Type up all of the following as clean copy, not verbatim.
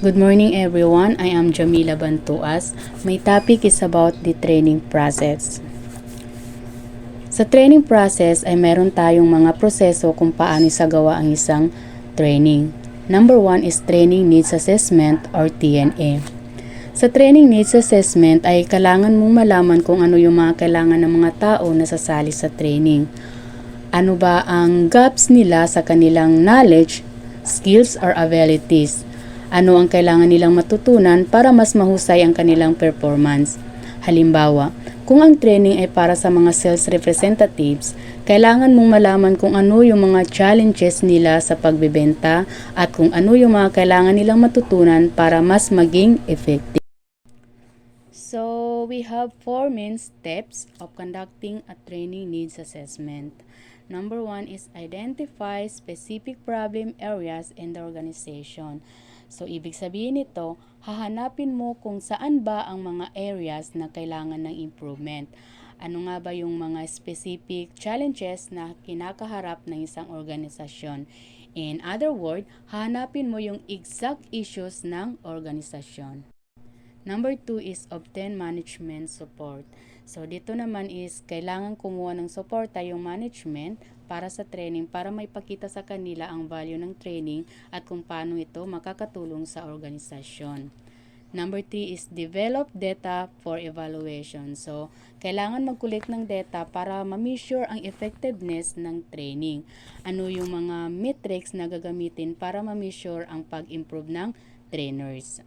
Good morning everyone, I am Jamila Bantuas. My topic is about the training process. Sa training process ay meron tayong mga proseso kung paano isagawa ang isang training. Number 1 is Training Needs Assessment or TNA. Sa Training Needs Assessment ay kailangan mong malaman kung ano yung mga kailangan ng mga tao na sasali sa training. Ano ba ang gaps nila sa kanilang knowledge, skills, or abilities? Ano ang kailangan nilang matutunan para mas mahusay ang kanilang performance? Halimbawa, kung ang training ay para sa mga sales representatives, kailangan mong malaman kung ano yung mga challenges nila sa pagbebenta at kung ano yung mga kailangan nilang matutunan para mas maging effective. So, we have 4 main steps of conducting a training needs assessment. Number 1 is identify specific problem areas in the organization. So, ibig sabihin nito, hahanapin mo kung saan ba ang mga areas na kailangan ng improvement. Ano nga ba yung mga specific challenges na kinakaharap ng isang organisasyon? In other words, hahanapin mo yung exact issues ng organisasyon. Number 2 is obtain management support. So, dito naman is kailangan kumuha ng suporta yung management para sa training para may pakita sa kanila ang value ng training at kung paano ito makakatulong sa organisasyon. Number 3 is develop data for evaluation. So, kailangan mag-collect ng data para ma-measure ang effectiveness ng training. Ano yung mga metrics na gagamitin para ma-measure ang pag-improve ng trainers.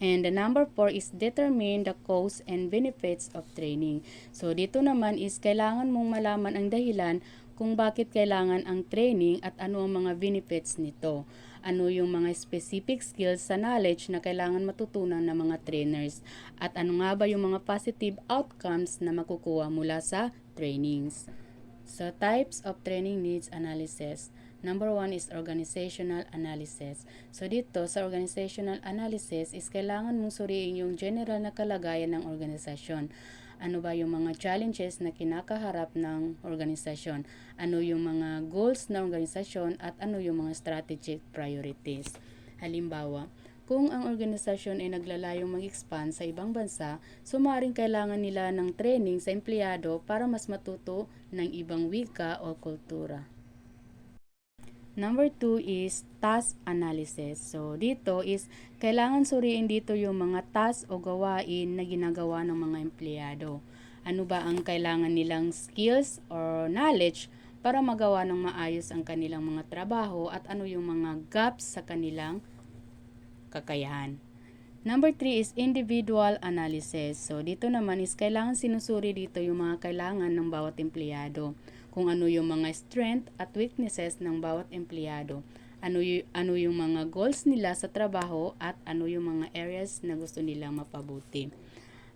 And the number 4 is determine the costs and benefits of training. So, dito naman is kailangan mong malaman ang dahilan kung bakit kailangan ang training at ano ang mga benefits nito. Ano yung mga specific skills sa knowledge na kailangan matutunan ng mga trainers. At ano nga ba yung mga positive outcomes na makukuha mula sa trainings. So, types of training needs analysis. Number 1 is organizational analysis. So, dito sa organizational analysis is kailangan mong suriin yung general na kalagayan ng organisasyon. Ano ba yung mga challenges na kinakaharap ng organisasyon? Ano yung mga goals ng organisasyon at ano yung mga strategic priorities? Halimbawa, kung ang organisasyon ay naglalayong mag-expand sa ibang bansa, sumaring kailangan nila ng training sa empleyado para mas matuto ng ibang wika o kultura. Number 2 is task analysis. So, dito is kailangan suriin dito yung mga task o gawain na ginagawa ng mga empleyado. Ano ba ang kailangan nilang skills or knowledge para magawa ng maayos ang kanilang mga trabaho at ano yung mga gaps sa kanilang kakayahan. Number 3 is individual analysis. So, dito naman is kailangan sinusuri dito yung mga kailangan ng bawat empleyado. Kung ano yung mga strength at weaknesses ng bawat empleyado. Ano yung mga goals nila sa trabaho at ano yung mga areas na gusto nilang mapabuti.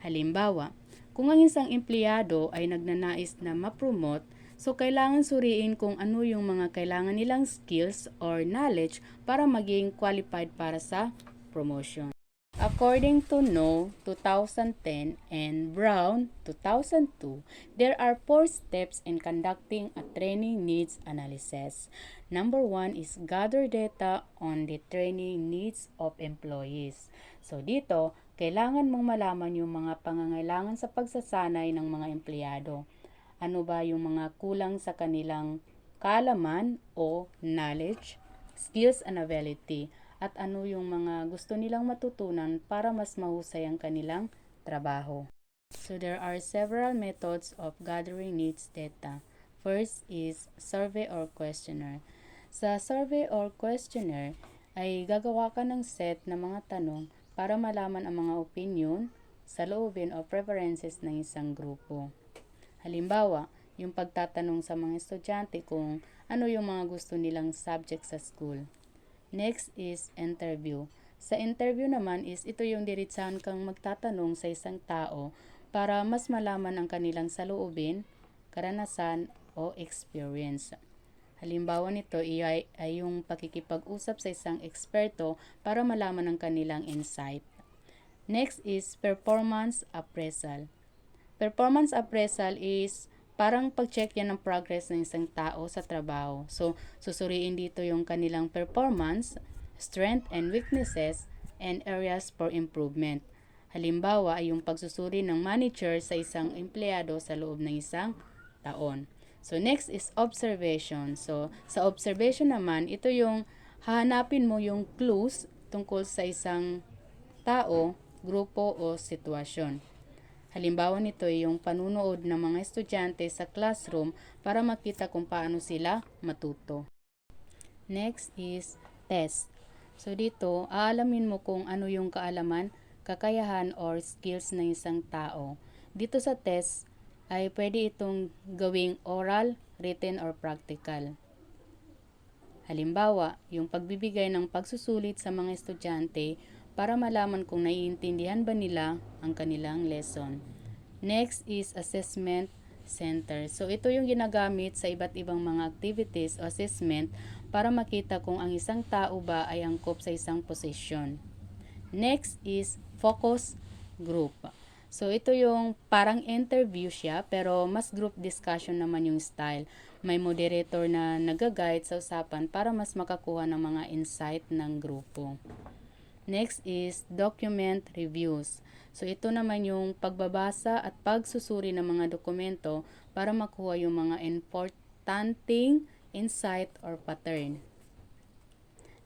Halimbawa, kung ang isang empleyado ay nagnanais na ma-promote, so kailangan suriin kung ano yung mga kailangan nilang skills or knowledge para maging qualified para sa promotion. According to No 2010 and Brown 2002, there are 4 steps in conducting a training needs analysis. Number 1 is gather data on the training needs of employees. So dito, kailangan mong malaman yung mga pangangailangan sa pagsasanay ng mga empleyado. Ano ba yung mga kulang sa kanilang kaalaman o knowledge, skills and ability, at ano yung mga gusto nilang matutunan para mas mahusay ang kanilang trabaho. So there are several methods of gathering needs data. First is survey or questionnaire. Sa survey or questionnaire ay gagawa ka ng set na mga tanong para malaman ang mga opinion, saloobin o preferences ng isang grupo. Halimbawa, yung pagtatanong sa mga estudyante kung ano yung mga gusto nilang subject sa school. Next is interview. Sa interview naman is ito yung diretsahan kang magtatanong sa isang tao para mas malaman ang kanilang saloobin, karanasan o experience. Halimbawa nito ay yung pakikipag-usap sa isang eksperto para malaman ang kanilang insight. Next is performance appraisal. Performance appraisal is parang pag-check yan ng progress ng isang tao sa trabaho. So, susuriin dito yung kanilang performance, strength and weaknesses, and areas for improvement. Halimbawa ay yung pagsusuri ng manager sa isang empleyado sa loob ng isang taon. So next is observation. So sa observation naman, ito yung hahanapin mo yung clues tungkol sa isang tao, grupo o sitwasyon. Halimbawa nito ay yung panunood ng mga estudyante sa classroom para makita kung paano sila matuto. Next is test. So dito, aalamin mo kung ano yung kaalaman, kakayahan or skills ng isang tao. Dito sa test ay pwede itong gawing oral, written or practical. Halimbawa, yung pagbibigay ng pagsusulit sa mga estudyante para malaman kung naiintindihan ba nila ang kanilang lesson. Next is assessment center. So ito yung ginagamit sa iba't ibang mga activities o assessment para makita kung ang isang tao ba ay angkop sa isang posisyon. Next is focus group. So ito yung parang interview siya pero mas group discussion naman yung style. May moderator na nag-guide sa usapan para mas makakuha ng mga insight ng grupo. Next is document reviews. So ito naman yung pagbabasa at pagsusuri ng mga dokumento para makuha yung mga importanteng insight or pattern.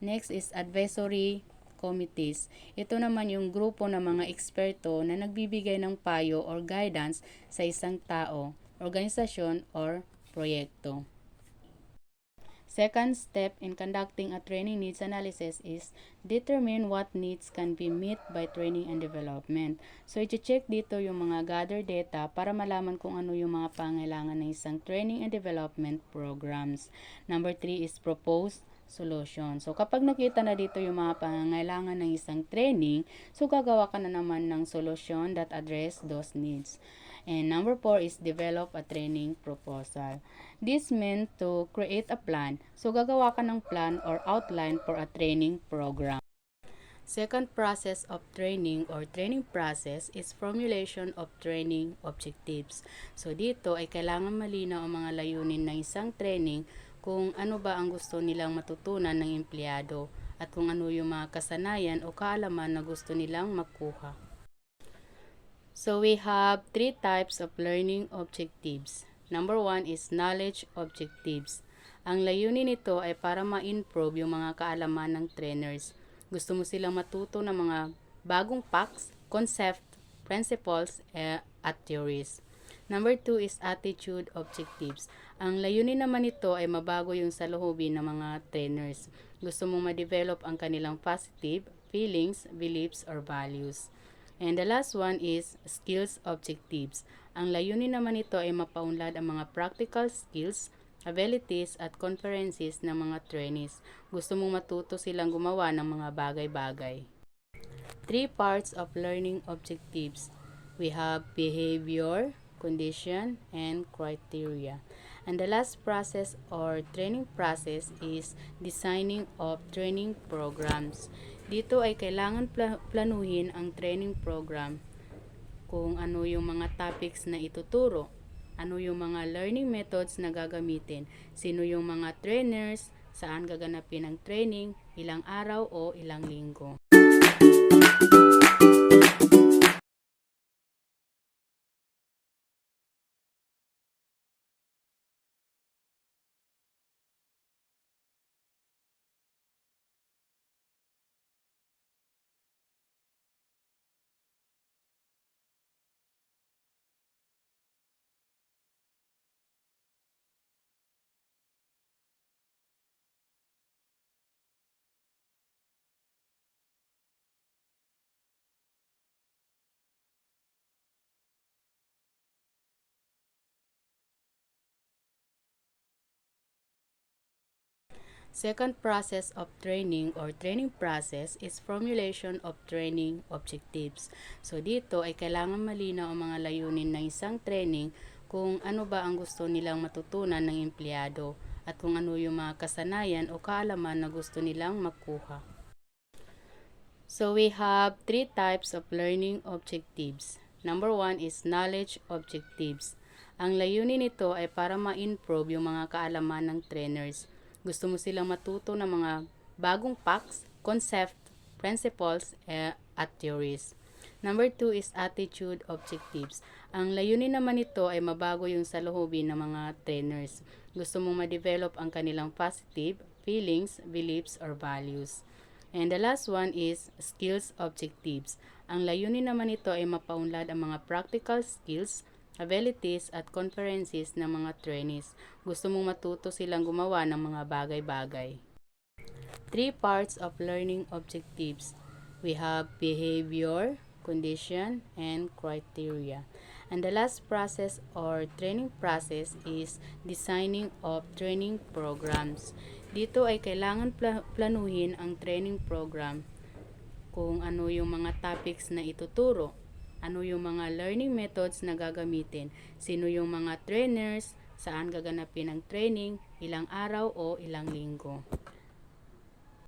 Next is advisory committees. Ito naman yung grupo ng mga eksperto na nagbibigay ng payo or guidance sa isang tao, organisasyon or proyekto. Second step in conducting a training needs analysis is determine what needs can be met by training and development. So, i-check dito yung mga gather data para malaman kung ano yung mga pangailangan ng isang training and development programs. Number 3 is propose solution. So, kapag nakita na dito yung mga pangailangan ng isang training, so gagawa ka na naman ng solution that address those needs. And number 4 is develop a training proposal. This meant to create a plan. So, gagawa ka ng plan or outline for a training program. Second process of training or training process is formulation of training objectives. So, dito ay kailangan malinaw ang mga layunin ng isang training kung ano ba ang gusto nilang matutunan ng empleyado at kung ano yung mga kasanayan o kaalaman na gusto nilang makuha. So, we have 3 types of learning objectives. Number 1 is knowledge objectives. Ang layunin nito ay para ma-improve yung mga kaalaman ng trainers. Gusto mo silang matuto ng mga bagong facts, concept, principles, at theories. Number 2 is attitude objectives. Ang layunin naman nito ay mabago yung saloobin ng mga trainers. Gusto mong ma-develop ang kanilang positive feelings, beliefs, or values. And the last one is skills objectives. Ang layunin naman nito ay mapaunlad ang mga practical skills, abilities at conferences ng mga trainees. Gusto mong matuto silang gumawa ng mga bagay-bagay. 3 parts of learning objectives. We have behavior, condition, and criteria. And the last process or training process is designing of training programs. Dito ay kailangan planuhin ang training program kung ano yung mga topics na ituturo, ano yung mga learning methods na gagamitin, sino yung mga trainers, saan gaganapin ang training, ilang araw o ilang linggo. Second process of training or training process is formulation of training objectives. So dito ay kailangan malinaw ang mga layunin ng isang training kung ano ba ang gusto nilang matutunan ng empleyado at kung ano yung mga kasanayan o kaalaman na gusto nilang makuha. So we have 3 types of learning objectives. Number 1 is knowledge objectives. Ang layunin nito ay para ma-improve yung mga kaalaman ng trainers. Gusto mo silang matuto ng mga bagong facts, concept, principles, at theories. Number 2 is attitude objectives. Ang layunin naman nito ay mabago yung saloobin ng mga trainers. Gusto mong ma-develop ang kanilang positive feelings, beliefs, or values. And the last one is skills objectives. Ang layunin naman nito ay mapaunlad ang mga practical skills, abilities, at conferences ng mga trainees. Gusto mong matuto silang gumawa ng mga bagay-bagay. 3 parts of learning objectives. We have behavior, condition, and criteria. And the last process or training process is designing of training programs. Dito ay kailangan planuhin ang training program kung ano yung mga topics na ituturo, ano yung mga learning methods na gagamitin, sino yung mga trainers, saan gaganapin ang training, ilang araw o ilang linggo.